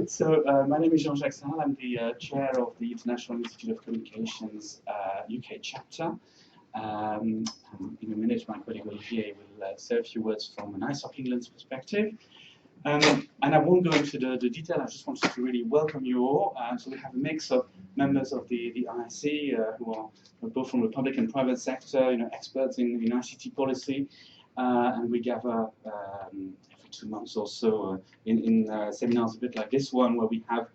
So my name is Jean-Jacques. I'm the chair of the International Institute of Communications UK chapter. In a minute, my colleague Olivier will say a few words from an ISOC England's perspective. And I won't go into the detail. I just wanted to really welcome you all. So we have a mix of members of the ISC who are both from the public and private sector, experts in ICT policy, and we gather every 2 months or so in seminars a bit like this one, where we have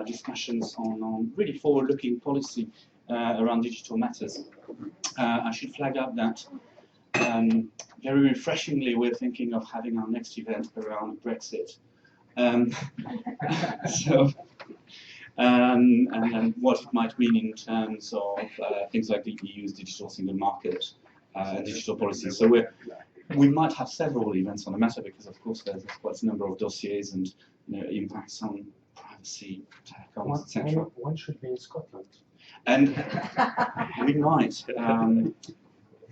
discussions on really forward-looking policy around digital matters. I should flag up that very refreshingly, we're thinking of having our next event around Brexit. And what it might mean in terms of things like the EU's digital single market and digital policy. So we might have several events on the matter because, of course, there's quite a number of dossiers and impacts on privacy, telecoms, etc. One should be in Scotland. And we might.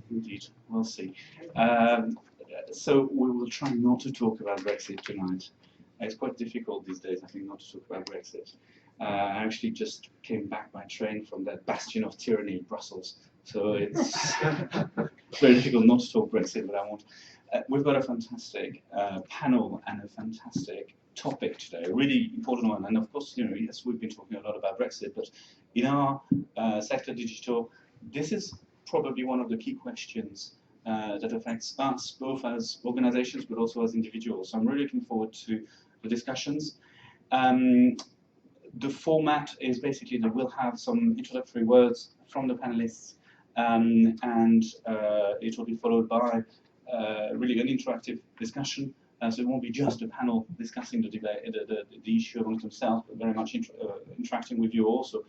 Indeed, we'll see. So we will try not to talk about Brexit tonight. It's quite difficult these days, I think, not to talk about Brexit. I actually just came back by train from that bastion of tyranny, Brussels. So it's very difficult not to talk Brexit, but I won't. We've got a fantastic panel and a fantastic topic today, a really important one. And of course, yes, we've been talking a lot about Brexit, but in our sector digital, this is probably one of the key questions that affects us, both as organizations, but also as individuals. So I'm really looking forward to the discussions. The format is basically that we'll have some introductory words from the panelists, and it will be followed by really an interactive discussion. So it won't be just a panel discussing the debate, the issue amongst themselves, but very much interacting with you all. So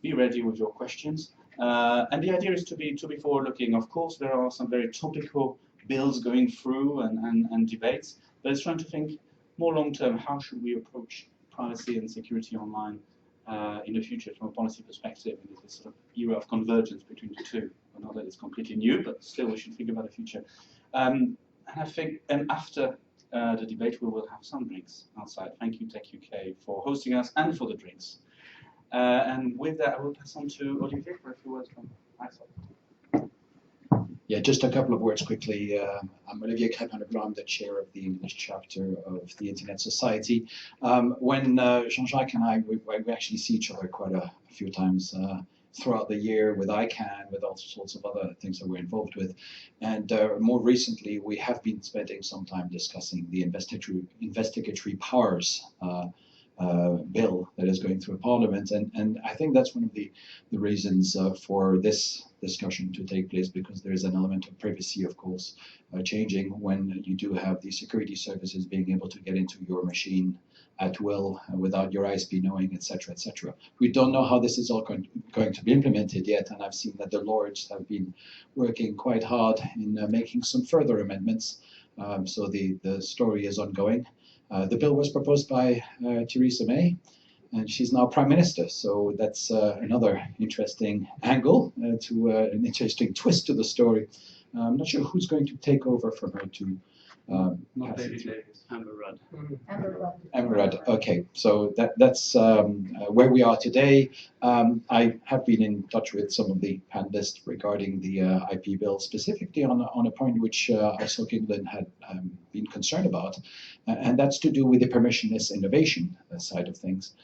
be ready with your questions. And the idea is to be forward-looking. Of course, there are some very topical bills going through and debates, but it's trying to think more long-term. How should we approach privacy and security online in the future from a policy perspective, in this sort of era of convergence between the two? I know that it's completely new, but still we should think about the future. And I think, and after the debate, we will have some drinks outside. Thank you, TechUK, for hosting us and for the drinks. And with that, I will pass on to Olivier for a few words from ISOC. Yeah, just a couple of words quickly. I'm Olivier Crépin-Leblond, the chair of the English chapter of the Internet Society. When Jean-Jacques and I, we actually see each other quite a few times throughout the year with ICANN, with all sorts of other things that we're involved with. And more recently, we have been spending some time discussing the investigatory powers bill that is going through Parliament, and I think that's one of the reasons for this discussion to take place, because there is an element of privacy, of course, changing when you do have the security services being able to get into your machine at will without your ISP knowing, etc., etc. We don't know how this is all going to be implemented yet, and I've seen that the Lords have been working quite hard in making some further amendments. So the story is ongoing. The bill was proposed by Theresa May, and she's now Prime Minister. So that's another interesting angle to an interesting twist to the story. I'm not sure who's going to take over from her to Not David Davis, Amber Rudd. Amber Rudd. Okay, so that's where we are today. I have been in touch with some of the panelists regarding the IP bill, specifically on a point which ISOC England had been concerned about, and that's to do with the permissionless innovation side of things,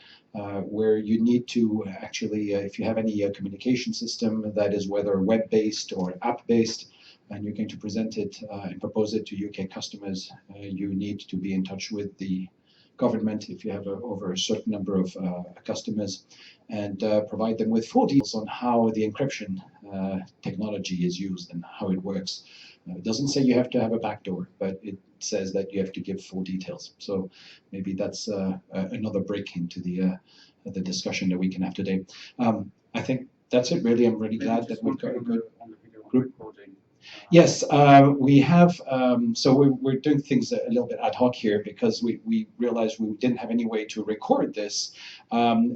where you need to actually, if you have any communication system that is whether web-based or app-based, and you're going to present it and propose it to UK customers, you need to be in touch with the government if you have over a certain number of customers, and provide them with full details on how the encryption technology is used and how it works. It doesn't say you have to have a backdoor, but it says that you have to give full details. So maybe that's another break into the discussion that we can have today. I think that's it really. I'm really glad that we've got a good group. Yes, we have. So we're doing things a little bit ad hoc here because we realized we didn't have any way to record this.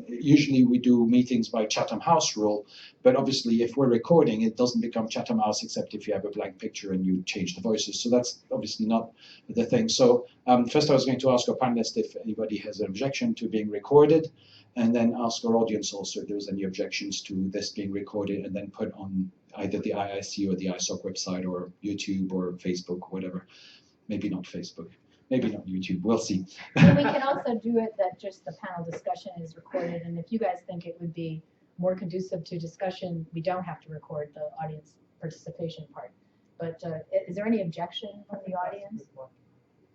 Usually we do meetings by Chatham House rule, but obviously if we're recording, it doesn't become Chatham House except if you have a blank picture and you change the voices. So that's obviously not the thing. So first I was going to ask our panelists if anybody has an objection to being recorded, and then ask our audience also if there's any objections to this being recorded and then put on either the IIC or the ISOC website or YouTube or Facebook, whatever. Maybe not Facebook, maybe not YouTube, we'll see. And we can also do it that just the panel discussion is recorded, and if you guys think it would be more conducive to discussion, we don't have to record the audience participation part. But is there any objection from the audience?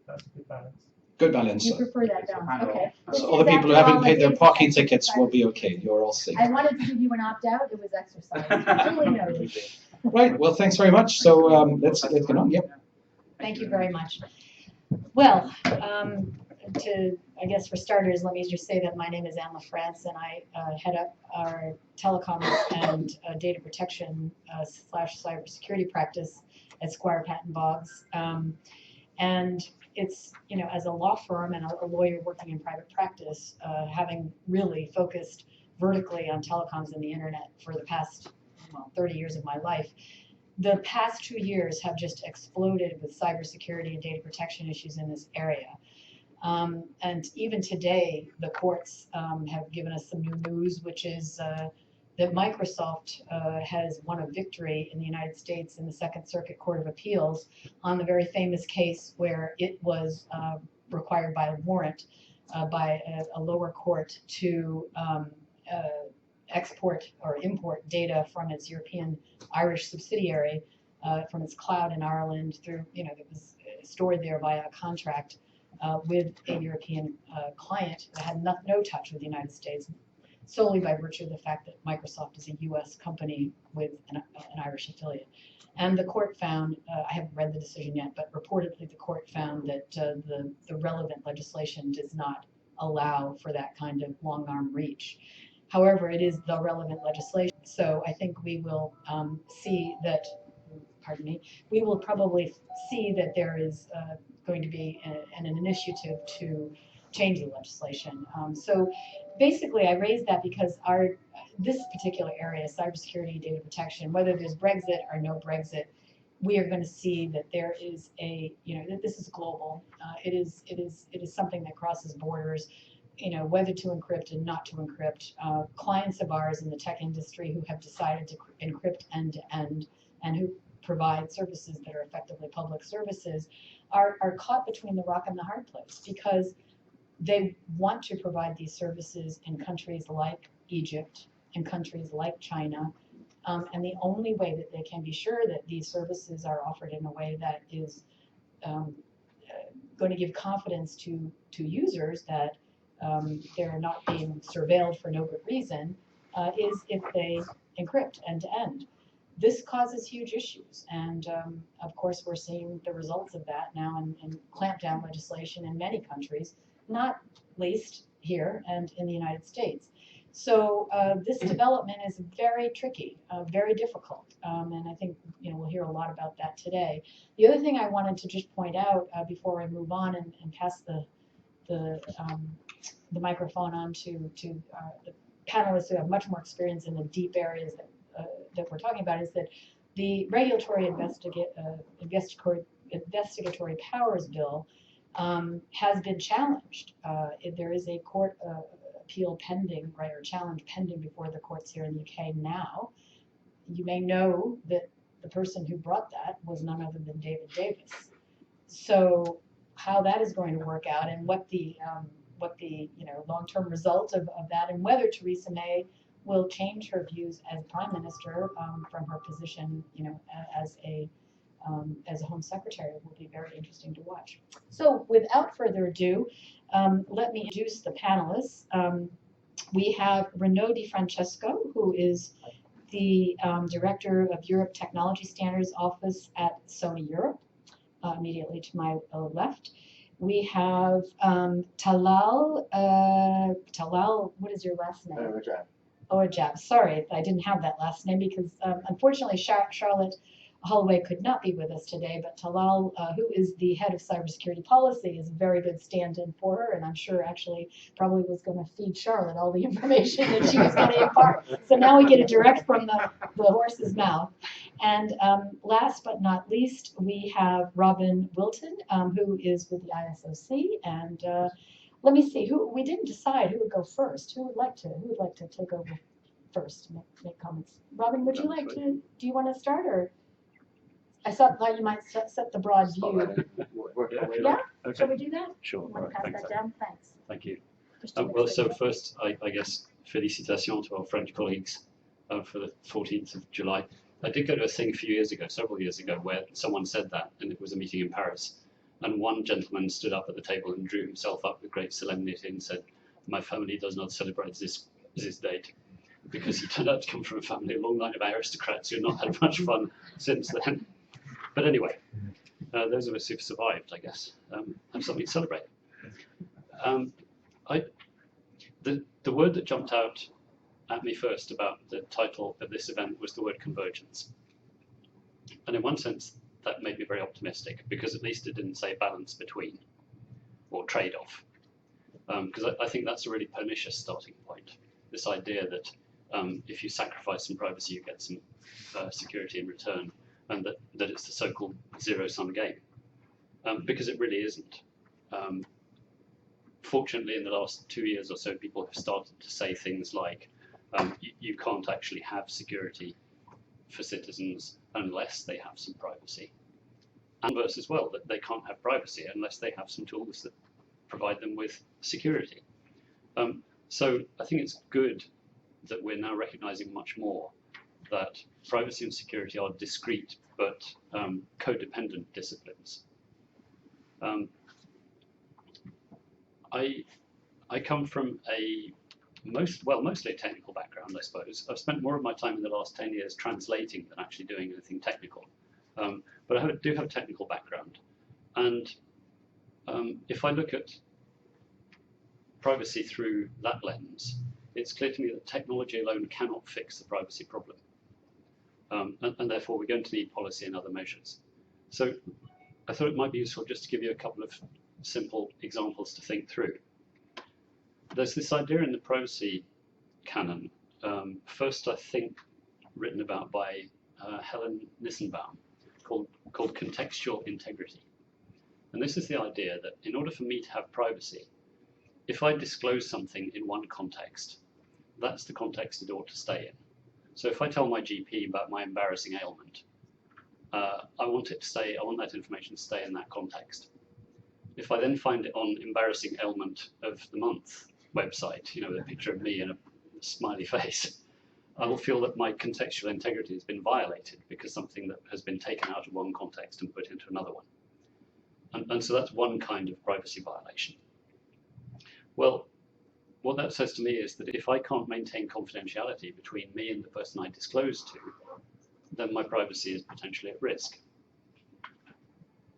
That's a good balance. Good balance. You prefer that balance, okay. So all the people who haven't paid their parking tickets will be okay, you're all safe. I wanted to give you an opt-out, it was exercise. Duly noted. Right, well, thanks very much. So let's get on, yep. Thank you very much. Well, I guess for starters, let me just say that my name is Anne Lafrance, and I head up our telecoms and data protection / cybersecurity practice at Squire, Patton, Boggs. And it's, as a law firm and a lawyer working in private practice, having really focused vertically on telecoms and the internet for the past 30 years of my life, the past 2 years have just exploded with cybersecurity and data protection issues in this area. And even today, the courts have given us some new news, which is that Microsoft has won a victory in the United States in the Second Circuit Court of Appeals on the very famous case where it was required by a warrant by a lower court to export or import data from its European Irish subsidiary from its cloud in Ireland through, that was stored there via a contract with a European client that had no touch with the United States, solely by virtue of the fact that Microsoft is a U.S. company with an Irish affiliate. And the court found, I haven't read the decision yet, but reportedly the court found that the relevant legislation does not allow for that kind of long-arm reach. However, it is the relevant legislation, so I think we will see that, we will probably see that there is going to be an initiative to change the legislation. So basically, I raised that because this particular area, cybersecurity, data protection, whether there's Brexit or no Brexit, we are going to see that there is that this is global. It is something that crosses borders. Whether to encrypt and not to encrypt. Clients of ours in the tech industry who have decided to encrypt end to end and who provide services that are effectively public services are caught between the rock and the hard place because they want to provide these services in countries like Egypt and countries like China. And the only way that they can be sure that these services are offered in a way that is going to give confidence to users that they're not being surveilled for no good reason, is if they encrypt end to end. This causes huge issues, and of course we're seeing the results of that now in clampdown legislation in many countries, not least here and in the United States. So this development is very tricky, very difficult, and I think we'll hear a lot about that today. The other thing I wanted to just point out before I move on and pass the microphone on to the panelists who have much more experience in the deep areas that we're talking about is that the regulatory investigatory powers bill has been challenged. There is a court appeal pending, or challenge pending before the courts here in the UK now. You may know that the person who brought that was none other than David Davis. So how that is going to work out and what the long-term result of that and whether Theresa May will change her views as Prime Minister from her position, as a Home Secretary will be very interesting to watch. So without further ado, let me introduce the panelists. We have Renaud Francesco, who is the Director of Europe Technology Standards Office at Sony Europe, immediately to my left. We have Talal, what is your last name? Ojab. Sorry, I didn't have that last name because unfortunately Charlotte Holloway could not be with us today, but Talal, who is the head of cybersecurity policy, is a very good stand-in for her, and I'm sure actually probably was going to feed Charlotte all the information that she was going to impart. So now we get it direct from the horse's mouth. And last but not least, we have Robin Wilton, who is with the ISOC, and let me see, we didn't decide who would go first. Who would like to take over first, make comments? Robin, would you like to, do you want to start, or? I thought you might set the broad view. Yeah? Okay. Shall we do that? Sure. You want to Right, pass thanks. that down? Thanks. Thank you. Just to Well, make so sure. first, I guess, félicitations to our French colleagues for the 14th of July. I did go to a thing a few years ago, several years ago, where someone said that, and it was a meeting in Paris. And one gentleman stood up at the table and drew himself up with great solemnity and said, "My family does not celebrate this date," because he turned out to come from a family, a long line of aristocrats who have not had much fun since then. But anyway, those of us who've survived, I guess, have something to celebrate. The word that jumped out at me first about the title of this event was the word convergence. And in one sense, that made me very optimistic, because at least it didn't say balance between or trade-off. Because I think that's a really pernicious starting point. This idea that if you sacrifice some privacy, you get some security in return, and that it's the so-called zero-sum game, because it really isn't. Fortunately, in the last 2 years or so, people have started to say things like, you can't actually have security for citizens unless they have some privacy. And verse as well, that they can't have privacy unless they have some tools that provide them with security. So I think it's good that we're now recognizing much more that privacy and security are discrete but codependent disciplines. I come from mostly a technical background, I suppose. I've spent more of my time in the last 10 years translating than actually doing anything technical. But I do have a technical background. And if I look at privacy through that lens, it's clear to me that technology alone cannot fix the privacy problem. And therefore, we're going to need policy and other measures. So I thought it might be useful just to give you a couple of simple examples to think through. There's this idea in the privacy canon, first I think written about by Helen Nissenbaum, called Contextual integrity. And this is the idea that in order for me to have privacy, if I disclose something in one context, that's the context it ought to stay in. So if I tell my GP about my embarrassing ailment, I want that information to stay in that context. If I then find it on embarrassing ailment of the month website, with a picture of me and a smiley face, I will feel that my contextual integrity has been violated because something that has been taken out of one context and put into another one. And so that's one kind of privacy violation. Well, what that says to me is that if I can't maintain confidentiality between me and the person I disclose to, then my privacy is potentially at risk.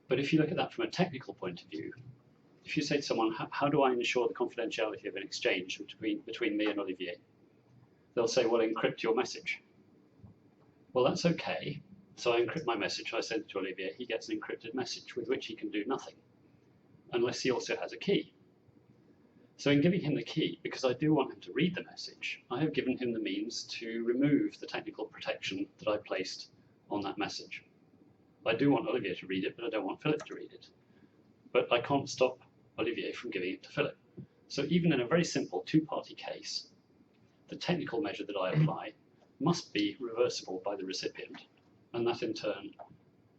But if you look at that from a technical point of view, if you say to someone, how do I ensure the confidentiality of an exchange between me and Olivier? They'll say, well, encrypt your message. Well, that's okay. So I encrypt my message, I send it to Olivier, he gets an encrypted message with which he can do nothing, unless he also has a key. So in giving him the key, because I do want him to read the message, I have given him the means to remove the technical protection that I placed on that message. I do want Olivier to read it, but I don't want Philip to read it. But I can't stop Olivier from giving it to Philip. So even in a very simple two-party case, the technical measure that I apply must be reversible by the recipient. And that in turn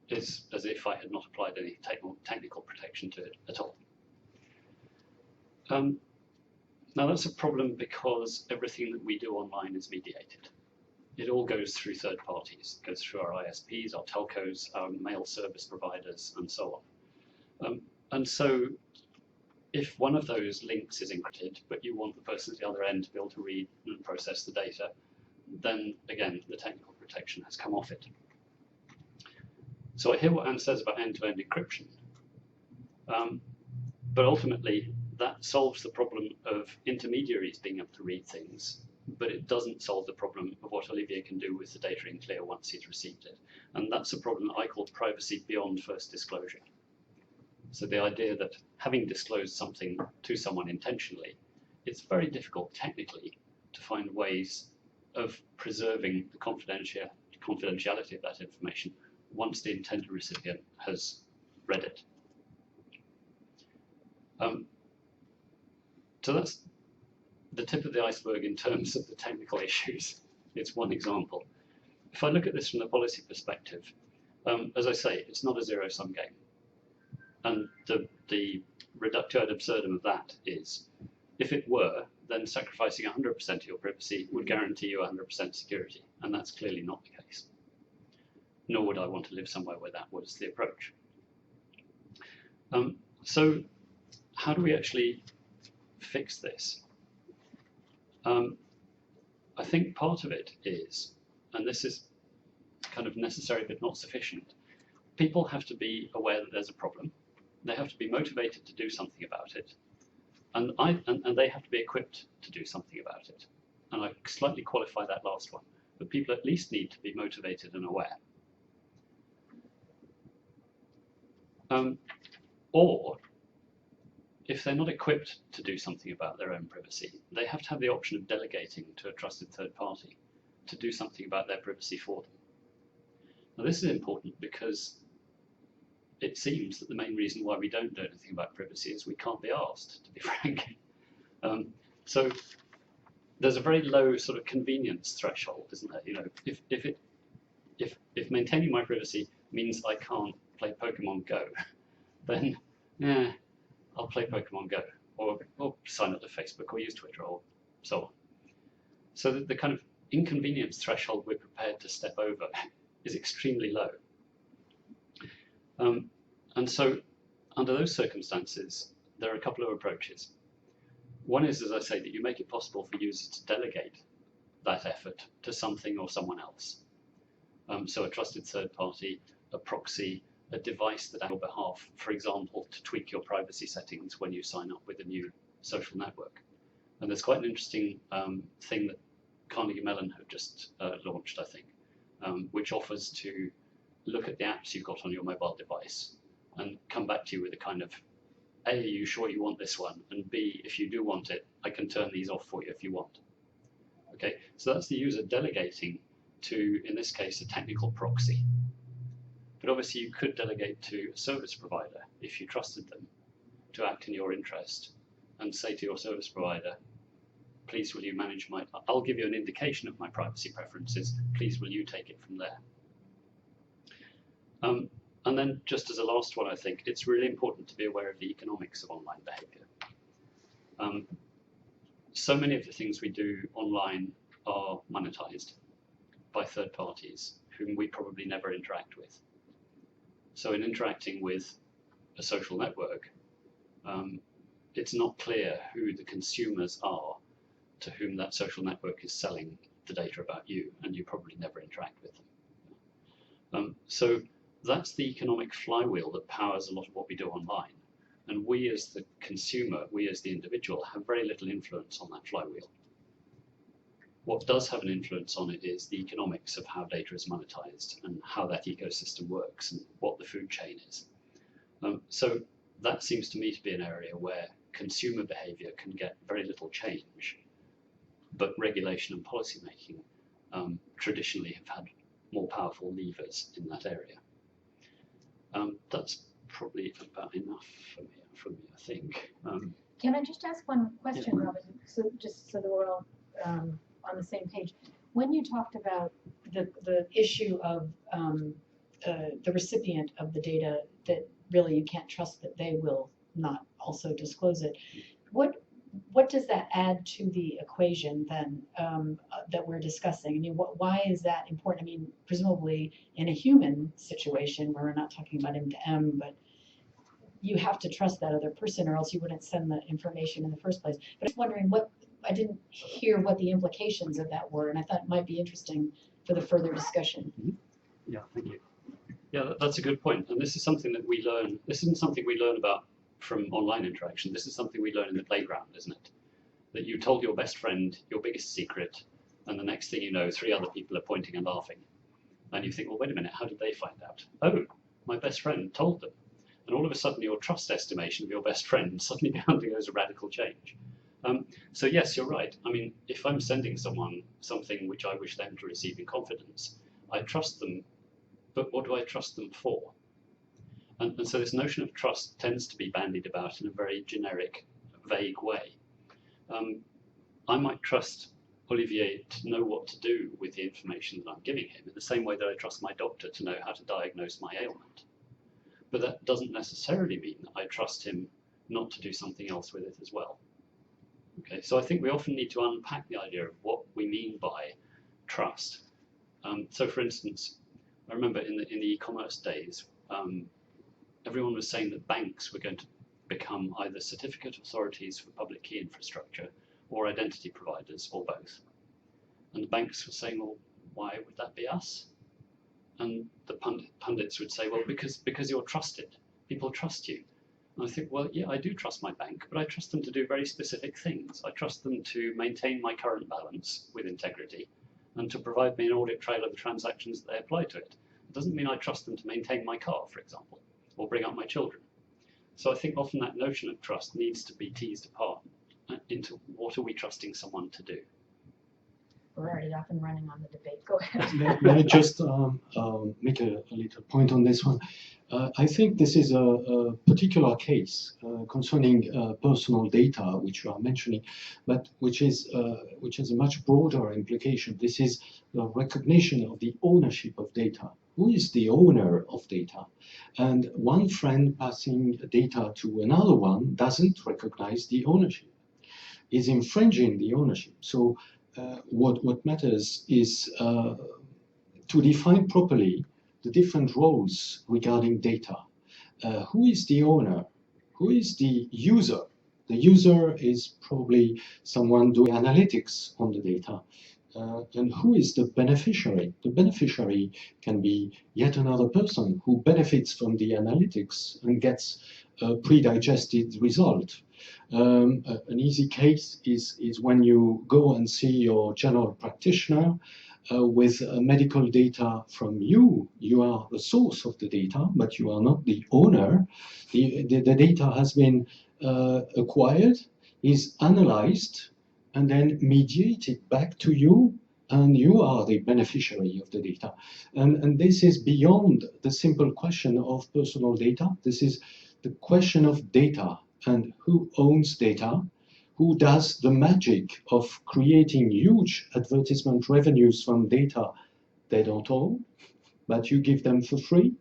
is as if I had not applied any technical protection to it at all. Now that's a problem because everything that we do online is mediated. It all goes through third parties. It goes through our ISPs, our telcos, our mail service providers, and so on. And so if one of those links is encrypted, but you want the person at the other end to be able to read and process the data, then again, the technical protection has come off it. So I hear what Anne says about end-to-end encryption, but ultimately that solves the problem of intermediaries being able to read things, but it doesn't solve the problem of what Olivier can do with the data in clear once he's received it. And that's a problem that I call privacy beyond first disclosure. So the idea that having disclosed something to someone intentionally, it's very difficult technically to find ways of preserving the confidentiality of that information once the intended recipient has read it. So that's the tip of the iceberg in terms of the technical issues. It's one example. If I look at this from the policy perspective, as I say, it's not a zero-sum game. And the reductio ad absurdum of that is, if it were, then sacrificing 100% of your privacy would guarantee you 100% security. And that's clearly not the case. Nor would I want to live somewhere where that was the approach. So how do we actually fix this? I think part of it is, and this is kind of necessary but not sufficient, people have to be aware that there's a problem. They have to be motivated to do something about it. And they have to be equipped to do something about it. And I slightly qualify that last one. But people at least need to be motivated and aware. Or, if they're not equipped to do something about their own privacy, they have to have the option of delegating to a trusted third party to do something about their privacy for them. Now, this is important because it seems that the main reason why we don't do anything about privacy is we can't be asked, to be frank. So there's a very low sort of convenience threshold, isn't there? You know, if maintaining my privacy means I can't play Pokemon Go, then I'll play Pokemon Go, or sign up to Facebook, or use Twitter, or so on. So the kind of inconvenience threshold we're prepared to step over is extremely low. And so under those circumstances, there are a couple of approaches. One is, as I say, that you make it possible for users to delegate that effort to something or someone else. So a trusted third party, a proxy, a device that on your behalf, for example, to tweak your privacy settings when you sign up with a new social network. And there's quite an interesting thing that Carnegie Mellon have just launched, I think, which offers to look at the apps you've got on your mobile device and come back to you with a kind of, A, are you sure you want this one? And B, if you do want it, I can turn these off for you if you want. Okay, so that's the user delegating to, in this case, a technical proxy. But obviously you could delegate to a service provider if you trusted them to act in your interest and say to your service provider, please will you manage my, I'll give you an indication of my privacy preferences, please will you take it from there. And then just as a last one, I think it's really important to be aware of the economics of online behavior. So many of the things we do online are monetized by third parties whom we probably never interact with. So in interacting with a social network, it's not clear who the consumers are to whom that social network is selling the data about you, and you probably never interact with them. So that's the economic flywheel that powers a lot of what we do online. And we as the consumer, we as the individual, have very little influence on that flywheel. What does have an influence on it is the economics of how data is monetized and how that ecosystem works and what the food chain is. So that seems to me to be an area where consumer behavior can get very little change, but regulation and policy making traditionally have had more powerful levers in that area. That's probably about enough for me, I think. Can I just ask one question, yeah. Robin? So just so that we're all on the same page. When you talked about the issue of the recipient of the data, that really you can't trust that they will not also disclose it, what does that add to the equation then that we're discussing? I mean, why is that important? I mean, presumably in a human situation where we're not talking about M to M, but you have to trust that other person or else you wouldn't send the information in the first place. But I'm wondering I didn't hear what the implications of that were, and I thought it might be interesting for the further discussion. Yeah, thank you. Yeah, that's a good point. And this is something that we learn. This isn't something we learn about from online interaction. This is something we learn in the playground, isn't it? that you told your best friend your biggest secret, and the next thing you know, 3 other people are pointing and laughing. And you think, well, wait a minute, how did they find out? Oh, my best friend told them. And all of a sudden, your trust estimation of your best friend suddenly undergoes a radical change. So yes, you're right. I mean, if I'm sending someone something which I wish them to receive in confidence, I trust them, but what do I trust them for? And so this notion of trust tends to be bandied about in a very generic, vague way. I might trust Olivier to know what to do with the information that I'm giving him in the same way that I trust my doctor to know how to diagnose my ailment. But that doesn't necessarily mean that I trust him not to do something else with it as well. Okay, so I think we often need to unpack the idea of what we mean by trust. So for instance, I remember in the e-commerce days, everyone was saying that banks were going to become either certificate authorities for public key infrastructure or identity providers, or both. And the banks were saying, well, why would that be us? And the pundits would say, well, because you're trusted. People trust you. And I think, well, yeah, I do trust my bank, but I trust them to do very specific things. I trust them to maintain my current balance with integrity and to provide me an audit trail of the transactions that they apply to it. It doesn't mean I trust them to maintain my car, for example, or bring up my children. So I think often that notion of trust needs to be teased apart into what are we trusting someone to do. We're already off and running on the debate. Go ahead. Let me just make a little point on this one. I think this is a particular case concerning personal data, which you are mentioning, but which has a much broader implication. This is the recognition of the ownership of data. Who is the owner of data? And one friend passing data to another one doesn't recognize the ownership, is infringing the ownership. So what matters is to define properly the different roles regarding data. Who is the owner? Who is the user? The user is probably someone doing analytics on the data. And who is the beneficiary? The beneficiary can be yet another person who benefits from the analytics and gets a pre-digested result. An easy case is when you go and see your general practitioner with medical data from you. You are the source of the data, but you are not the owner. The data has been acquired, is analyzed, and then mediated back to you, and you are the beneficiary of the data. And this is beyond the simple question of personal data. This is the question of data and who owns data, who does the magic of creating huge advertisement revenues from data they don't own, but you give them for free.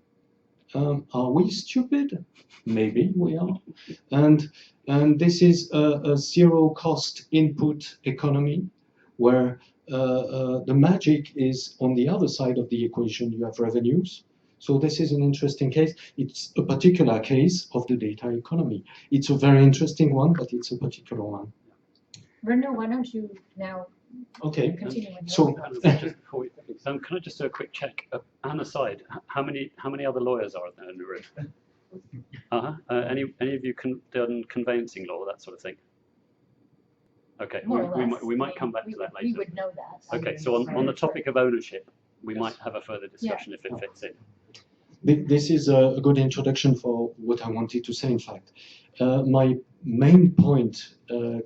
Are we stupid? Maybe we are. And this is a zero-cost input economy where the magic is on the other side of the equation. You have revenues. So this is an interesting case. It's a particular case of the data economy. It's a very interesting one, but it's a particular one. Renaud, why don't you now continue with So Just before we, can I just do a quick check? An aside, how many other lawyers are there in the room? Any of you done conveyancing law, that sort of thing? Okay, more or less. we might come back to that later. We would know that. Okay, so on the topic of ownership, we might have a further discussion if it fits in. This is a good introduction for what I wanted to say, in fact. My main point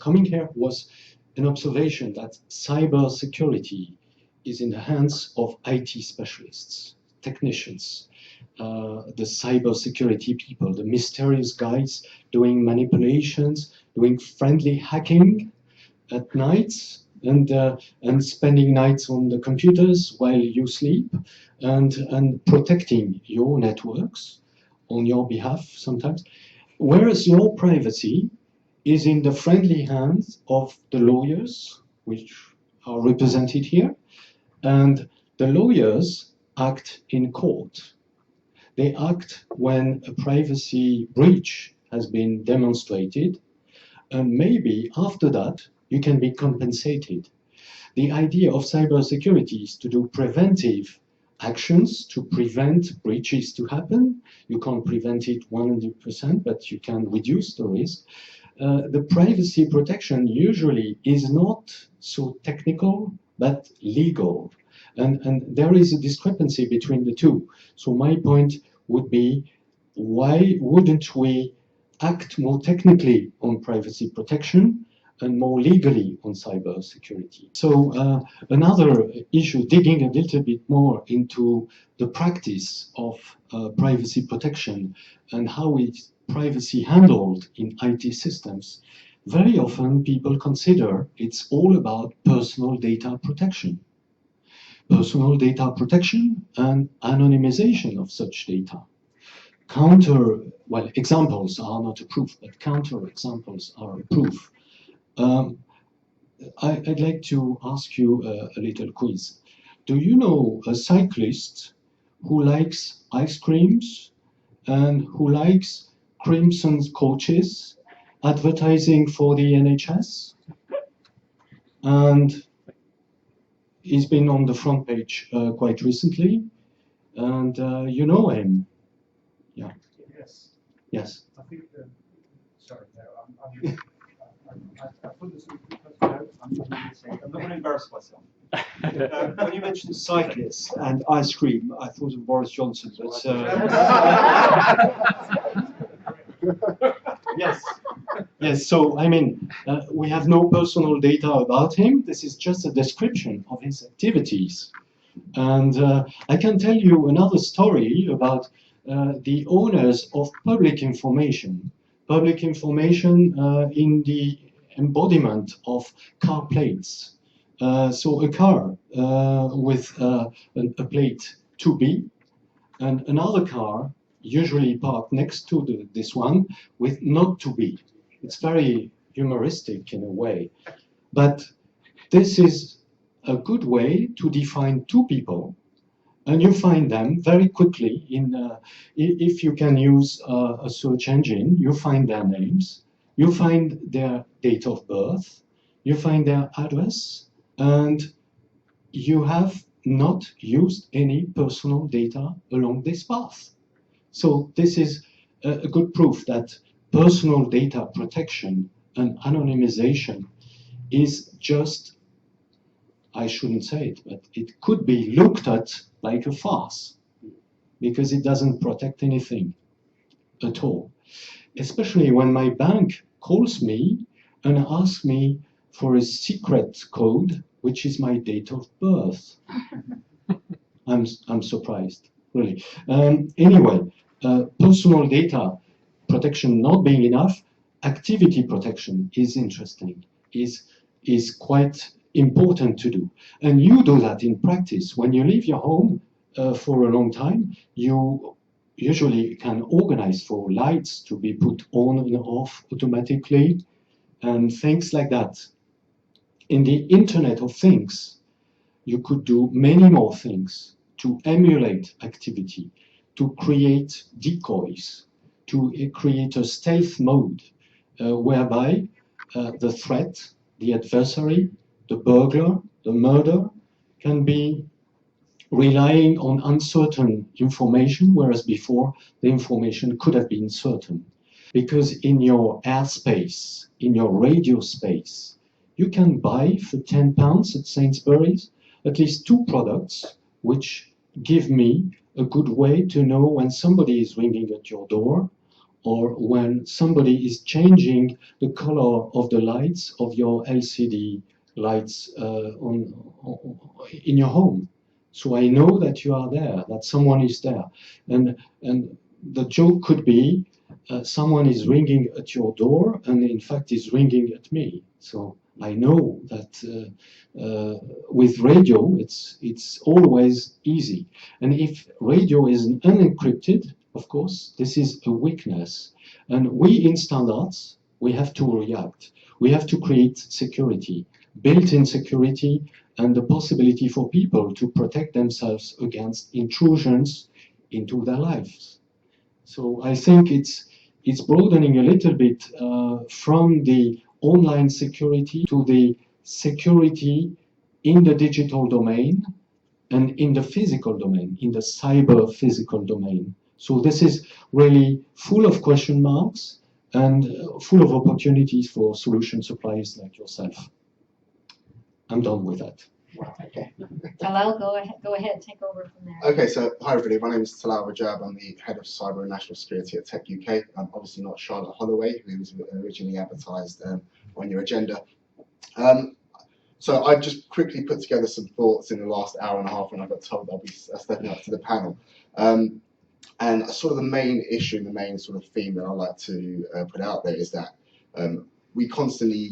coming here was an observation that cybersecurity is in the hands of IT specialists, technicians, the cybersecurity people, the mysterious guys doing manipulations, doing friendly hacking at night, and spending nights on the computers while you sleep, and protecting your networks on your behalf sometimes, whereas your privacy is in the friendly hands of the lawyers, which are represented here, and the lawyers act in court. They act when a privacy breach has been demonstrated, and maybe after that you can be compensated. The idea of cybersecurity is to do preventive actions to prevent breaches to happen. You can't prevent it 100%, but you can reduce the risk. the privacy protection usually is not so technical, but legal. And there is a discrepancy between the two. So my point would be, why wouldn't we act more technically on privacy protection and more legally on cybersecurity? So another issue, digging a little bit more into the practice of privacy protection and how is privacy handled in IT systems. Very often people consider it's all about personal data protection. Personal data protection and anonymization of such data. Examples are not a proof, but counter examples are a proof. I'd like to ask you a little quiz. Do you know a cyclist who likes ice creams and who likes crimson coaches advertising for the NHS? And he's been on the front page quite recently, and you know him. Yeah. Yes. Yes. I think. Sorry, no, I put this in because I'm not going to embarrass myself. When you mentioned cyclists and ice cream, I thought of Boris Johnson. But Yes. Yes. So I mean, we have no personal data about him. This is just a description of his activities, and I can tell you another story about the owners of public information. Public information in the embodiment of car plates. So a car with a plate 2B, and another car usually parked next to this one with not 2B. It's very humoristic in a way. But this is a good way to define two people, and you find them very quickly if you can use a search engine. You find their names, you find their date of birth, you find their address, and you have not used any personal data along this path. So this is a good proof that personal data protection and anonymization is just, I shouldn't say it, but it could be looked at like a farce, because it doesn't protect anything at all. Especially when my bank calls me and asks me for a secret code, which is my date of birth. I'm surprised, really. Anyway, personal data protection not being enough, activity protection is interesting, is quite important to do. And you do that in practice. When you leave your home for a long time, you usually can organize for lights to be put on and off automatically and things like that. In the Internet of Things, you could do many more things to emulate activity, to create decoys, to create a stealth mode whereby the threat, the adversary, the burglar, the murderer can be relying on uncertain information, whereas before the information could have been certain. Because in your airspace, in your radio space, you can buy for £10 at Sainsbury's at least 2 products which give me a good way to know when somebody is ringing at your door or when somebody is changing the color of the lights of your LCD lights in your home. So I know that you are there, that someone is there. And the joke could be someone is ringing at your door and in fact is ringing at me. So I know that with radio, it's always easy. And if radio is unencrypted, of course, this is a weakness. And we in standards, we have to react. We have to create security, built-in security, and the possibility for people to protect themselves against intrusions into their lives. So I think it's broadening a little bit from the online security to the security in the digital domain and in the physical domain, in the cyber physical domain. So this is really full of question marks, and full of opportunities for solution suppliers like yourself. I'm done with that. Okay. Talal, go ahead, take over from there. Okay, so hi everybody, my name is Talal Rajab. I'm the head of cyber and national security at TechUK. I'm obviously not Charlotte Holloway, who was originally advertised on your agenda. So I've just quickly put together some thoughts in the last hour and a half when I got told I'll be stepping up to the panel. And sort of the main issue and the main sort of theme that I like to put out there is that we constantly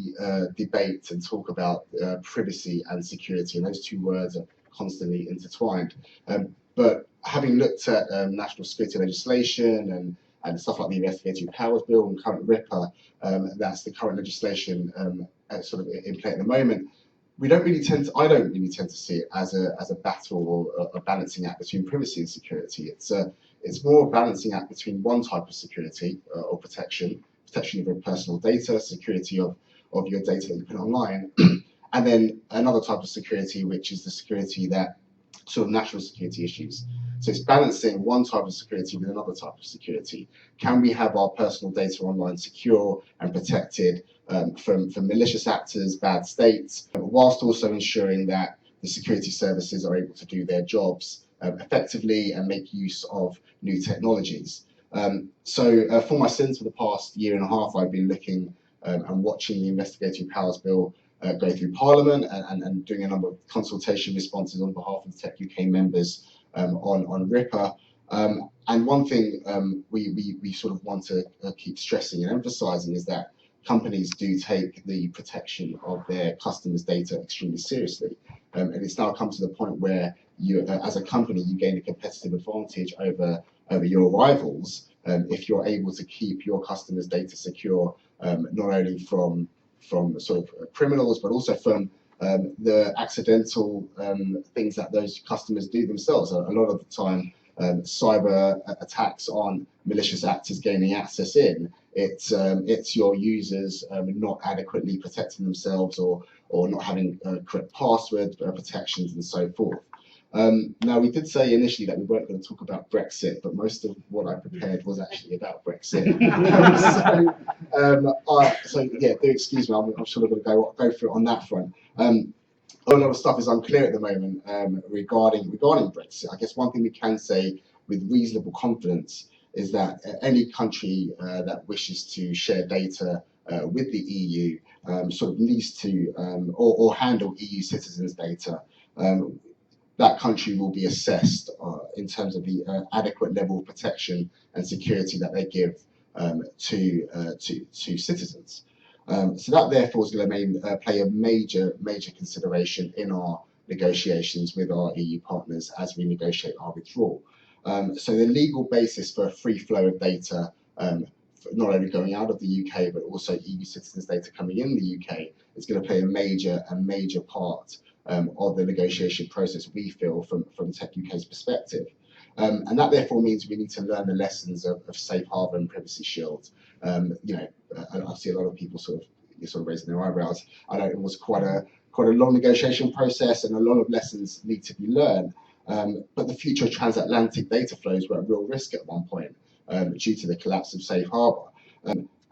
debate and talk about privacy and security, and those two words are constantly intertwined. But having looked at national security legislation and stuff like the Investigatory Powers Bill and current RIPA, that's the current legislation sort of in play at the moment, I don't really tend to see it as a battle or a balancing act between privacy and security. It's more a balancing act between one type of security or protection of your personal data, security of your data that you put online, and then another type of security, which is the security that sort of national security issues. So it's balancing one type of security with another type of security. Can we have our personal data online secure and protected from malicious actors, bad states, whilst also ensuring that the security services are able to do their jobs effectively and make use of new technologies. So for my sins for the past year and a half, I've been looking and watching the Investigatory Powers Bill go through Parliament and doing a number of consultation responses on behalf of the TechUK members on RIPA. And one thing we sort of want to keep stressing and emphasising is that companies do take the protection of their customers' data extremely seriously. And it's now come to the point where you, as a company, you gain a competitive advantage over your rivals if you're able to keep your customers' data secure, not only from sort of criminals, but also from the accidental things that those customers do themselves. A lot of the time, cyber attacks on malicious actors gaining access in. It's your users not adequately protecting themselves or not having correct password protections and so forth. Now, we did say initially that we weren't going to talk about Brexit, but most of what I prepared was actually about Brexit. So yeah, do excuse me, I'm sure I'm going to go through it on that front. A lot of stuff is unclear at the moment regarding Brexit. I guess one thing we can say with reasonable confidence is that any country that wishes to share data with the EU sort of needs to or handle EU citizens' data. That country will be assessed in terms of the adequate level of protection and security that they give to citizens. So that therefore is going to play a major consideration in our negotiations with our EU partners as we negotiate our withdrawal. So the legal basis for a free flow of data, not only going out of the UK but also EU citizens' data coming in the UK, is going to play a major part of the negotiation process, we feel, from TechUK's perspective. And that therefore means we need to learn the lessons of Safe Harbor and Privacy Shield. You know, I see a lot of people sort of raising their eyebrows. I know it was quite a long negotiation process, and a lot of lessons need to be learned. But the future of transatlantic data flows were at real risk at one point due to the collapse of Safe Harbor.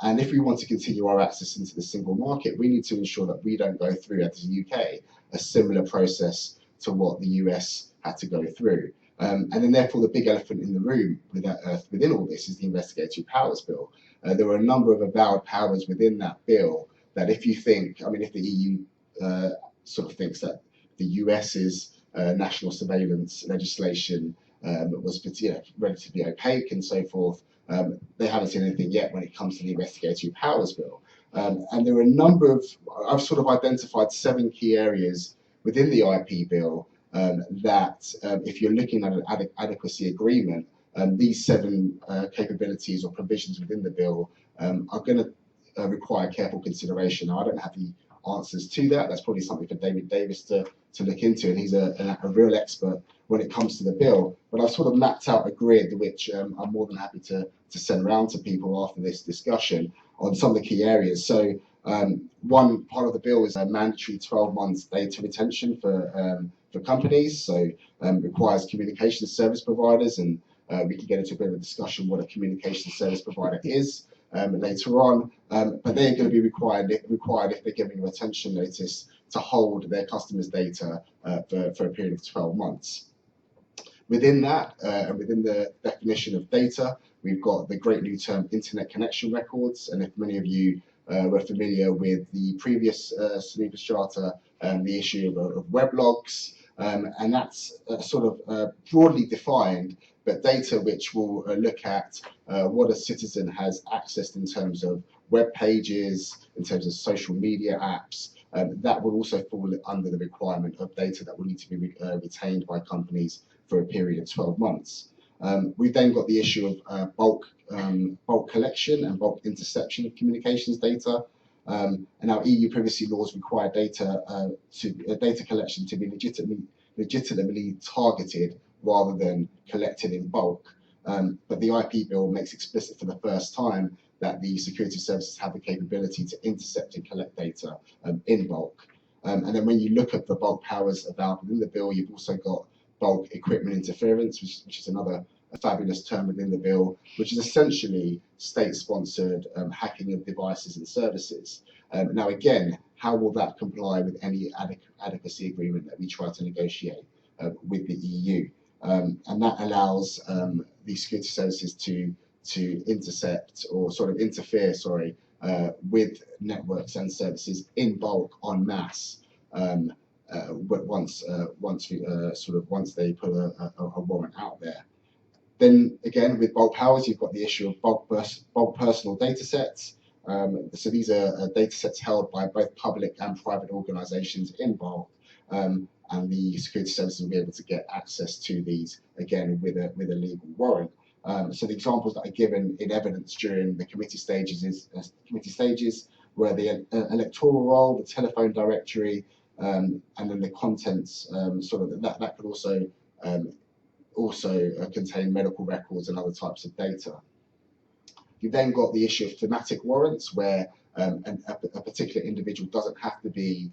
And if we want to continue our access into the single market, we need to ensure that we don't go through, as the UK, a similar process to what the US had to go through. And then therefore the big elephant in the room within all this is the Investigatory Powers Bill. There were a number of avowed powers within that bill that if you think, I mean, if the EU sort of thinks that the US's national surveillance legislation was relatively opaque and so forth, they haven't seen anything yet when it comes to the Investigatory Powers Bill. And there are a number of, I've sort of identified 7 key areas within the IP bill that if you're looking at an adequacy agreement, these 7 capabilities or provisions within the bill are going to require careful consideration. Now, I don't have the answers to that. That's probably something for David Davis to look into, and he's a real expert when it comes to the bill. But I've sort of mapped out a grid which I'm more than happy to send around to people after this discussion on some of the key areas. So one part of the bill is a mandatory 12 months data retention for companies. So requires communication service providers, and we can get into a bit of a discussion what a communication service provider is. later on, but they're going to be required if they're giving a retention notice to hold their customers' data for a period of 12 months. Within that, and within the definition of data, we've got the great new term internet connection records. And if many of you were familiar with the previous Sony Charter, the issue of weblogs, and that's sort of broadly defined, but data which will look at what a citizen has accessed in terms of web pages, in terms of social media apps. That will also fall under the requirement of data that will need to be retained by companies for a period of 12 months. We've then got the issue of bulk collection and bulk interception of communications data. And our EU privacy laws require data collection to be legitimately targeted rather than collected in bulk. But the IP bill makes explicit for the first time that the security services have the capability to intercept and collect data in bulk. And then when you look at the bulk powers allowed within the bill, you've also got bulk equipment interference, which is another fabulous term within the bill, which is essentially state-sponsored hacking of devices and services. Now, again, how will that comply with any adequacy agreement that we try to negotiate with the EU? And that allows the security services to intercept or sort of interfere, with networks and services in bulk en masse. But once they put a warrant out there. Then again, with bulk powers, you've got the issue of bulk personal data sets. So these are data sets held by both public and private organizations in bulk. And the security services will be able to get access to these, again, with a legal warrant. So the examples that are given in evidence during the committee stages were the electoral roll, the telephone directory, and then the contents, that could also contain medical records and other types of data. You've then got the issue of thematic warrants, where a particular individual doesn't have to be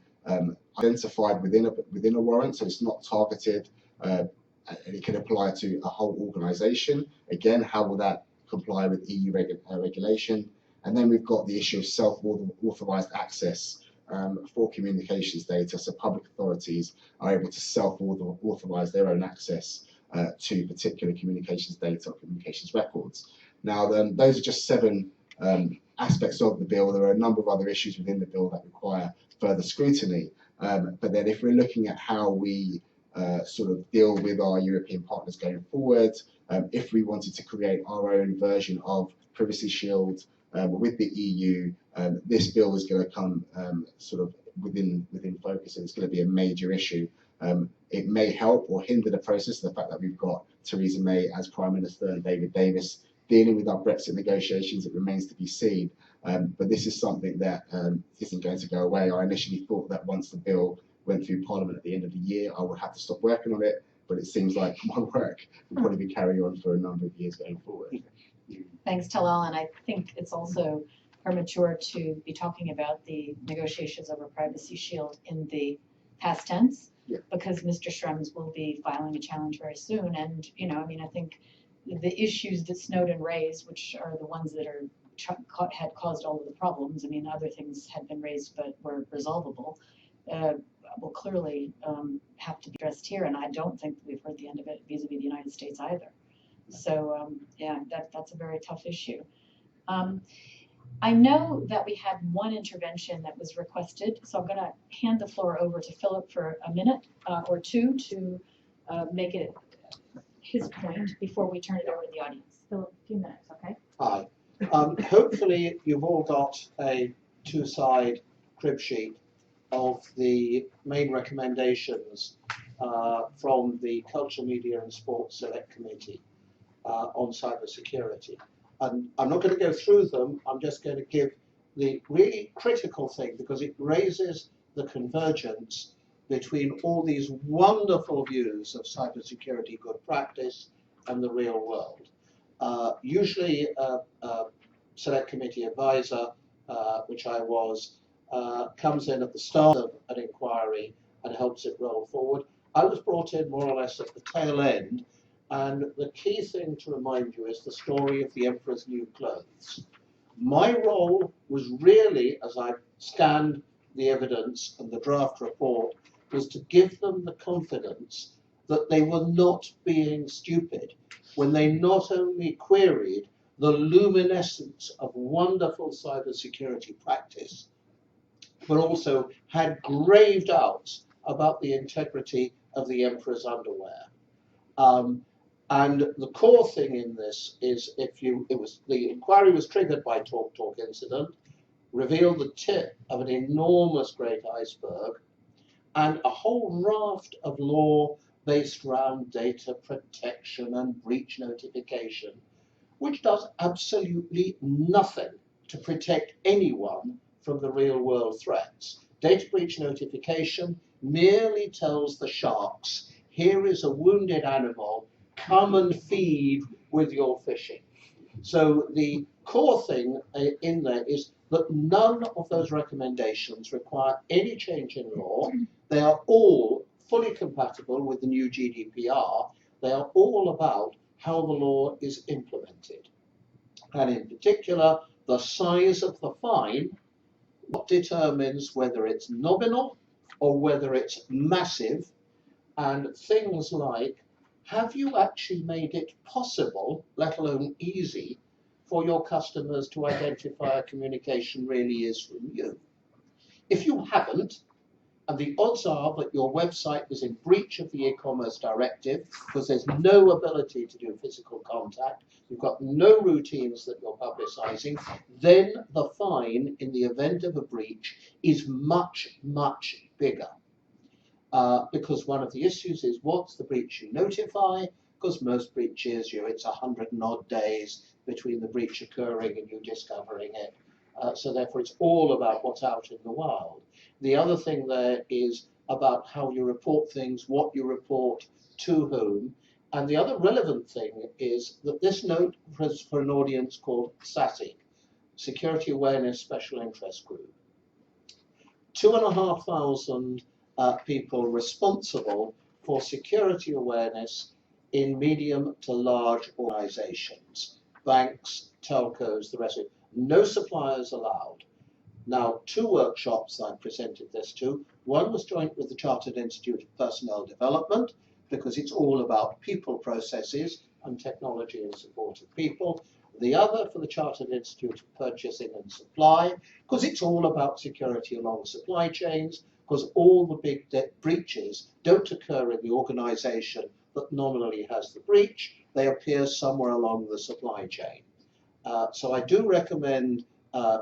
identified within a warrant, so it's not targeted, and it can apply to a whole organization. Again, how will that comply with EU regulation? And then we've got the issue of self-authorized access for communications data, so public authorities are able to self-authorize their own access to particular communications data or communications records. Now, those are just 7 aspects of the bill. There are a number of other issues within the bill that require further scrutiny. But then if we're looking at how we sort of deal with our European partners going forward, if we wanted to create our own version of Privacy Shield with the EU, this bill is going to come sort of within focus, and it's going to be a major issue. It may help or hinder the process, the fact that we've got Theresa May as Prime Minister and David Davis dealing with our Brexit negotiations. It remains to be seen. But this is something that isn't going to go away. I initially thought that once the bill went through Parliament at the end of the year, I would have to stop working on it, but it seems like my work will probably be carrying on for a number of years going forward. Thanks, Talal, and I think it's also premature to be talking about the negotiations over Privacy Shield in the past tense, because Mr. Schrems will be filing a challenge very soon. And, I think the issues that Snowden raised, which are the ones that had caused all of the problems, other things had been raised but were resolvable, will clearly have to be addressed here. And I don't think we've heard the end of it vis-a-vis the United States either. So, that's a very tough issue. I know that we had one intervention that was requested, so I'm going to hand the floor over to Philip for a minute or two to make it his point before we turn it over to the audience. Philip, a few minutes, okay? Hi. Hopefully you've all got a 2-side crib sheet of the main recommendations from the Culture, Media and Sports Select Committee on cybersecurity. And I'm not going to go through them, I'm just going to give the really critical thing, because it raises the convergence between all these wonderful views of cybersecurity good practice and the real world. Usually a select committee advisor, which I was, comes in at the start of an inquiry and helps it roll forward. I was brought in more or less at the tail end, and the key thing to remind you is the story of the Emperor's new clothes. My role was really, as I scanned the evidence and the draft report, was to give them the confidence that they were not being stupid when they not only queried the luminescence of wonderful cybersecurity practice, but also had grave doubts about the integrity of the emperor's underwear. And the core thing in this is, the inquiry was triggered by Talk incident, revealed the tip of an enormous great iceberg, and a whole raft of law based around data protection and breach notification, which does absolutely nothing to protect anyone from the real world threats. Data breach notification merely tells the sharks, here is a wounded animal, come and feed with your fishing. So the core thing in there is that none of those recommendations require any change in law. They are all fully compatible with the new GDPR. They are all about how the law is implemented. And in particular, the size of the fine, what determines whether it's nominal or whether it's massive, and things like, have you actually made it possible, let alone easy, for your customers to identify a communication really is from you? If you haven't, and the odds are that your website is in breach of the e-commerce directive because there's no ability to do physical contact, you've got no routines that you're publicizing, then the fine in the event of a breach is much, much bigger. Because one of the issues is what's the breach you notify, because most breaches, it's 100 and odd days between the breach occurring and you discovering it. So therefore it's all about what's out in the wild. The other thing there is about how you report things, what you report to whom. And the other relevant thing is that this note was for an audience called SASI, Security Awareness Special Interest Group. 2,500 people responsible for security awareness in medium to large organizations, banks, telcos, the rest of it. No suppliers allowed. Now, 2 workshops I presented this to. One was joint with the Chartered Institute of Personnel Development, because it's all about people processes and technology in support of people. The other for the Chartered Institute of Purchasing and Supply, because it's all about security along supply chains, because all the big breaches don't occur in the organization that nominally has the breach, they appear somewhere along the supply chain. So I do recommend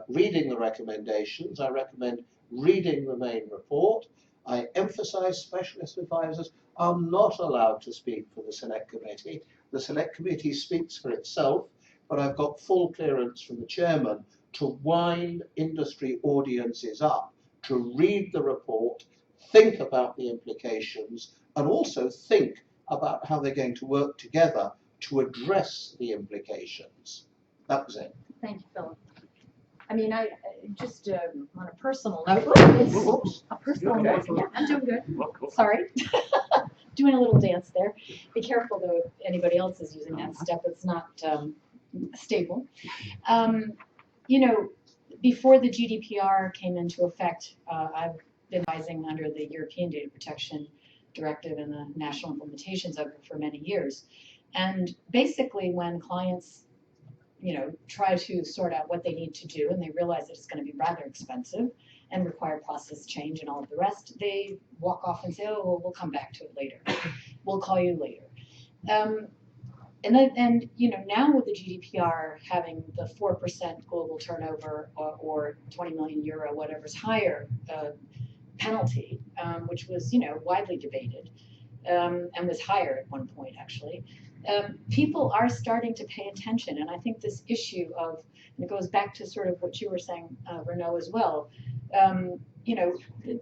reading the recommendations. I recommend reading the main report. I emphasize specialist advisors are not allowed to speak for the Select Committee. The Select Committee speaks for itself, but I've got full clearance from the chairman to wind industry audiences up, to read the report, think about the implications, and also think about how they're going to work together to address the implications. That was it. Thank you, Philip. I mean, I just on a personal note, a personal note. Yeah, I'm doing good. Well, cool. Sorry, doing a little dance there. Be careful though if anybody else is using that step. It's not stable. You know, before the GDPR came into effect, I've been advising under the European Data Protection Directive and the national implementations of it for many years. And basically, when clients try to sort out what they need to do, and they realize that it's going to be rather expensive and require process change and all of the rest, they walk off and say, oh, well, we'll come back to it later. We'll call you later. And now with the GDPR having the 4% global turnover or 20 million euro, whatever's higher penalty, which was, widely debated and was higher at one point, actually. People are starting to pay attention, and I think this issue of, and it goes back to sort of what you were saying, Renaud, as well. The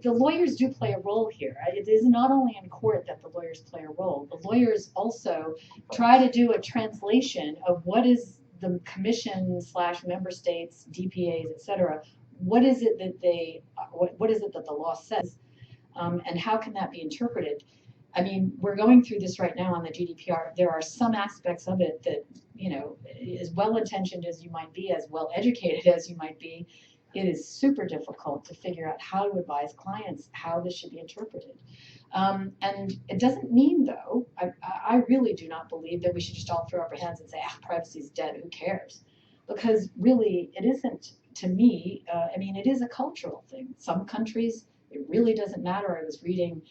lawyers do play a role here. It is not only in court that the lawyers play a role. The lawyers also try to do a translation of what is the commission / member states, DPAs, etc. What is it that what is it that the law says, and how can that be interpreted? I mean, we're going through this right now on the GDPR. There are some aspects of it that, you know, as well-intentioned as you might be, as well-educated as you might be, it is super difficult to figure out how to advise clients how this should be interpreted. And it doesn't mean, though, I really do not believe that we should just all throw up our hands and say, privacy is dead, who cares? Because really, it isn't, to me, I mean, it is a cultural thing. Some countries, it really doesn't matter. I was reading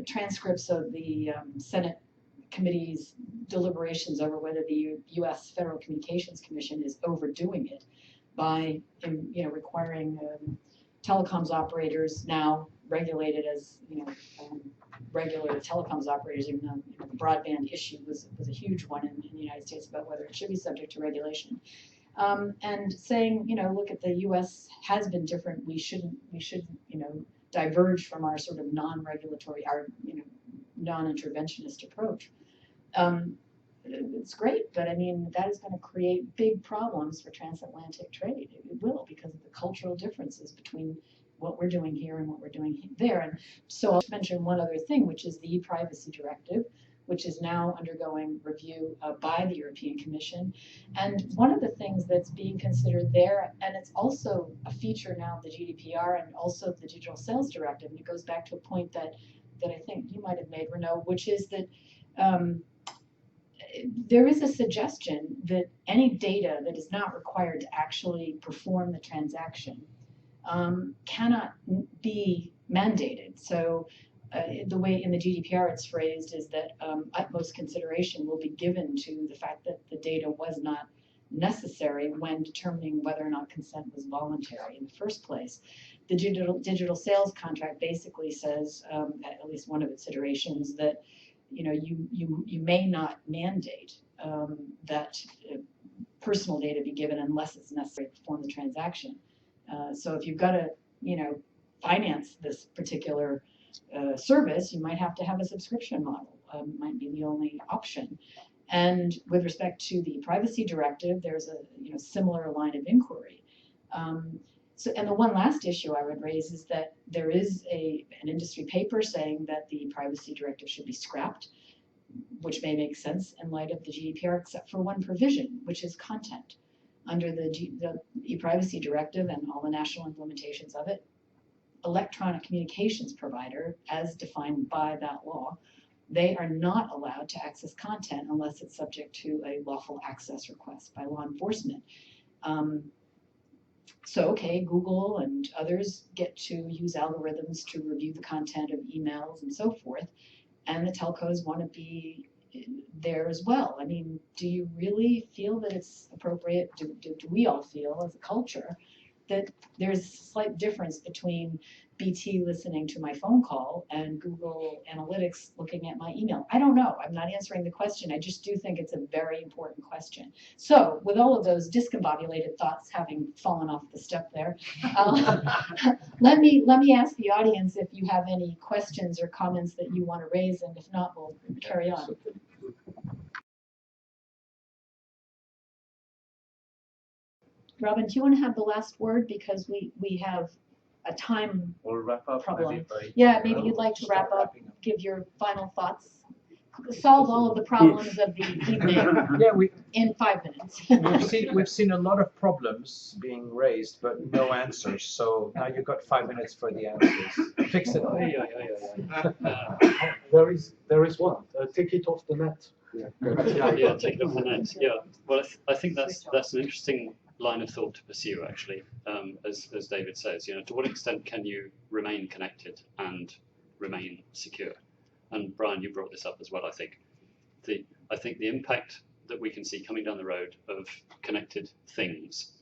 transcripts of the Senate committee's deliberations over whether the U.S. Federal Communications Commission is overdoing it by, you know, requiring telecoms operators now regulated as, you know, regular telecoms operators, even though, you know, the broadband issue was a huge one in the United States about whether it should be subject to regulation. And saying, you know, look, at the U.S. has been different. We shouldn't, you know, diverge from our sort of non-regulatory, our, you know, non-interventionist approach. It's great, but I mean, that is going to create big problems for transatlantic trade. It will, because of the cultural differences between what we're doing here and what we're doing there. And so I'll mention one other thing, which is the e-privacy directive, which is now undergoing review by the European Commission. And one of the things that's being considered there, and it's also a feature now of the GDPR and also the Digital Sales Directive, and it goes back to a point that I think you might have made, Renaud, which is that there is a suggestion that any data that is not required to actually perform the transaction cannot be mandated. So the way in the GDPR it's phrased is that utmost consideration will be given to the fact that the data was not necessary when determining whether or not consent was voluntary in the first place. The digital sales contract basically says, at least one of its iterations, that, you know, you may not mandate that personal data be given unless it's necessary to perform the transaction. So if you've got to, you know, finance this particular service, you might have to have a subscription model. Might be the only option. And with respect to the privacy directive, there's a, you know, similar line of inquiry. So, and the one last issue I would raise is that there is an industry paper saying that the privacy directive should be scrapped, which may make sense in light of the GDPR, except for one provision, which is content. Under the e-privacy directive and all the national implementations of it, electronic communications provider, as defined by that law, they are not allowed to access content unless it's subject to a lawful access request by law enforcement. So, okay, Google and others get to use algorithms to review the content of emails and so forth, and the telcos want to be there as well. I mean, do you really feel that it's appropriate, do we all feel as a culture that there's a slight difference between BT listening to my phone call and Google Analytics looking at my email? I don't know. I'm not answering the question. I just do think it's a very important question. So with all of those discombobulated thoughts having fallen off the step there, let me ask the audience if you have any questions or comments that you want to raise, and if not, we'll carry on. Robin, do you want to have the last word, because we have a time We'll wrap up. problem. Yeah, maybe you'd like to wrap up, give your final thoughts, solve all of the problems of the evening Yeah, in 5 minutes. we've seen a lot of problems being raised, but no answers. So now you've got 5 minutes for the answers. Fix it. There is one. Take it off the net. Yeah, take it off the net. Yeah, well, I think that's an interesting line of thought to pursue, actually. As David says, you know, to what extent can you remain connected and remain secure? And Brian, you brought this up as well. I think the impact that we can see coming down the road of connected things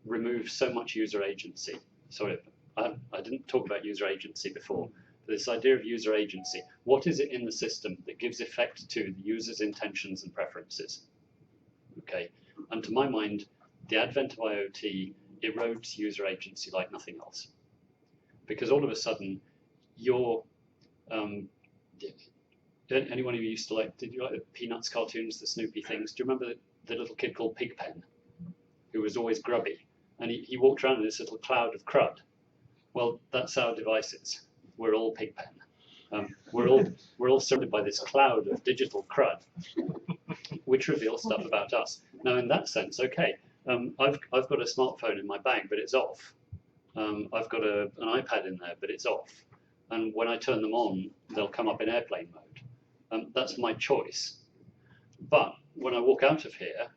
removes so much user agency. Sorry, I didn't talk about user agency before. This idea of user agency, what is it in the system that gives effect to the user's intentions and preferences? Okay, and to my mind, the advent of IoT erodes user agency like nothing else. Because all of a sudden, you're, anyone who used to did you like the Peanuts cartoons, the Snoopy things? Do you remember the little kid called Pigpen, who was always grubby? And he walked around in this little cloud of crud. Well, that's our devices. We're all Pigpen. We're all surrounded by this cloud of digital crud, which reveals stuff about us. Now, in that sense, okay, I've got a smartphone in my bag, but it's off. I've got an iPad in there, but it's off. And when I turn them on, they'll come up in airplane mode. That's my choice. But when I walk out of here,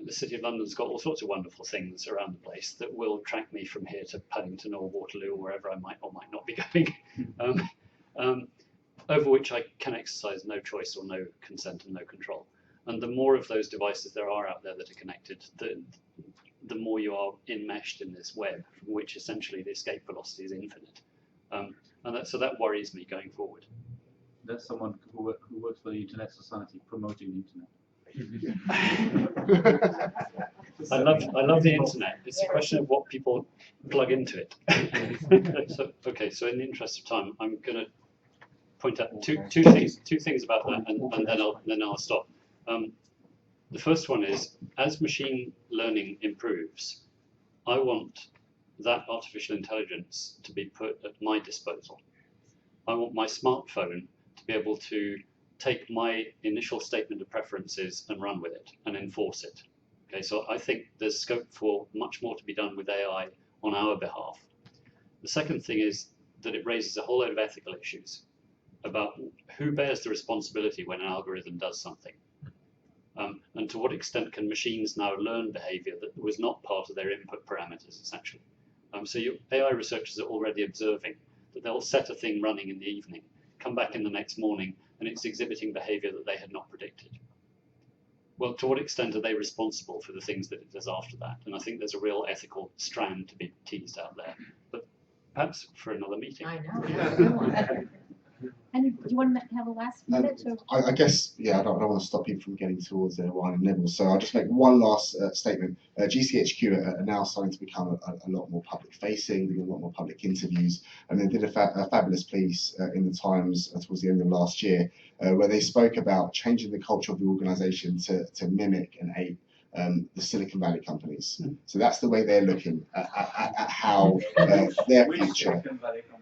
the City of London's got all sorts of wonderful things around the place that will track me from here to Paddington or Waterloo or wherever I might or might not be going, over which I can exercise no choice or no consent and no control. And the more of those devices there are out there that are connected, the more you are enmeshed in this web, from which essentially the escape velocity is infinite. So that worries me going forward. That's someone who works for the Internet Society promoting the Internet. I love the internet. It's a question of what people plug into it. So in the interest of time, I'm going to point out two things about that, and then I'll stop. The first one is, as machine learning improves, I want that artificial intelligence to be put at my disposal. I want my smartphone to be able to take my initial statement of preferences and run with it and enforce it. Okay, so I think there's scope for much more to be done with AI on our behalf. The second thing is that it raises a whole load of ethical issues about who bears the responsibility when an algorithm does something. And to what extent can machines now learn behavior that was not part of their input parameters, essentially. So your AI researchers are already observing that they'll set a thing running in the evening, come back in the next morning, and it's exhibiting behavior that they had not predicted. Well, to what extent are they responsible for the things that it does after that? And I think there's a real ethical strand to be teased out there, but perhaps for another meeting. I know. And do you want to have a last minute? I guess, yeah, I don't want to stop people from getting towards their wine and nibbles, so I'll just make one last statement. GCHQ are now starting to become a lot more public facing, doing a lot more public interviews, and they did a fabulous piece in the Times towards the end of last year, where they spoke about changing the culture of the organisation to mimic and ape the Silicon Valley companies. So that's the way they're looking at how their future.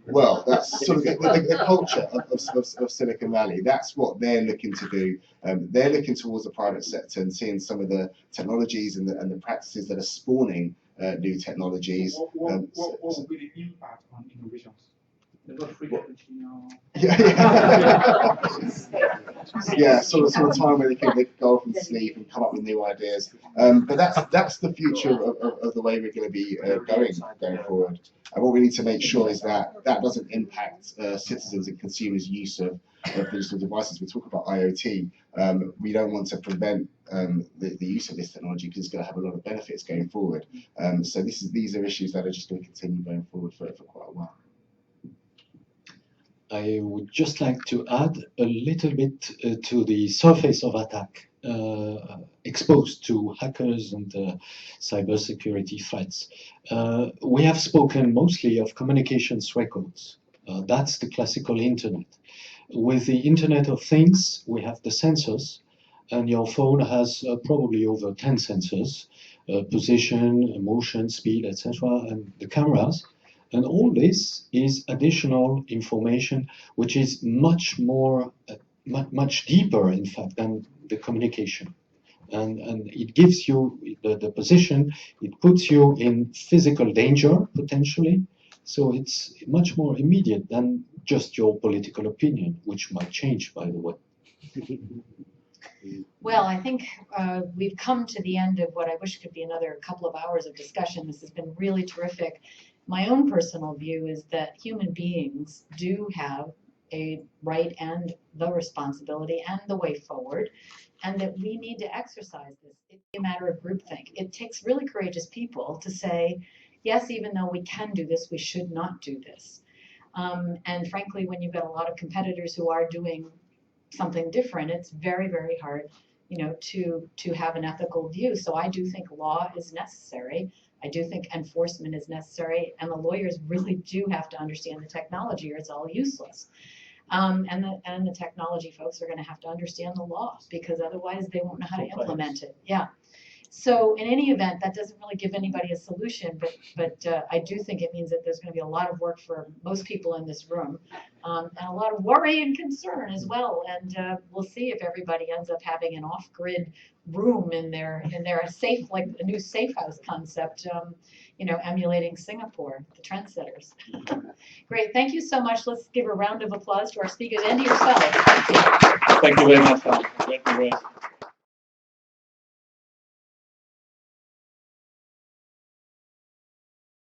Well, that's sort of the culture of Silicon Valley. That's what they're looking to do. They're looking towards the private sector and seeing some of the technologies and the practices that are spawning new technologies. What will be the impact on innovations? Yeah, sort of time where they can go off and sleep and come up with new ideas. But that's the future of the way we're going to be going forward. And what we need to make sure is that doesn't impact citizens and consumers' use of digital devices. We talk about IoT. We don't want to prevent the use of this technology because it's going to have a lot of benefits going forward. So these are issues that are just going to continue going forward for quite a while. I would just like to add a little bit to the surface of attack exposed to hackers and cybersecurity threats. We have spoken mostly of communications records. That's the classical internet. With the Internet of Things, we have the sensors, and your phone has probably over 10 sensors, position, motion, speed, etc., and the cameras. And all this is additional information, which is much more, much deeper, in fact, than the communication. And it gives you the position, it puts you in physical danger, potentially. So it's much more immediate than just your political opinion, which might change, by the way. Well, I think we've come to the end of what I wish could be another couple of hours of discussion. This has been really terrific. My own personal view is that human beings do have a right and the responsibility and the way forward, and that we need to exercise this. It's a matter of groupthink. It takes really courageous people to say, yes, even though we can do this, we should not do this. And frankly, when you've got a lot of competitors who are doing something different, it's very, very hard, to have an ethical view. So I do think law is necessary. I do think enforcement is necessary, and the lawyers really do have to understand the technology, or it's all useless. And the technology folks are going to have to understand the law, because otherwise they won't know how to implement it. Yeah. So in any event, that doesn't really give anybody a solution, but I do think it means that there's going to be a lot of work for most people in this room, and a lot of worry and concern as well. And we'll see if everybody ends up having an off-grid room in their safe, like a new safe house concept, you know, emulating Singapore, the trendsetters. Great, thank you so much. Let's give a round of applause to our speakers and to yourselves. Thank you very much, Tom. Great.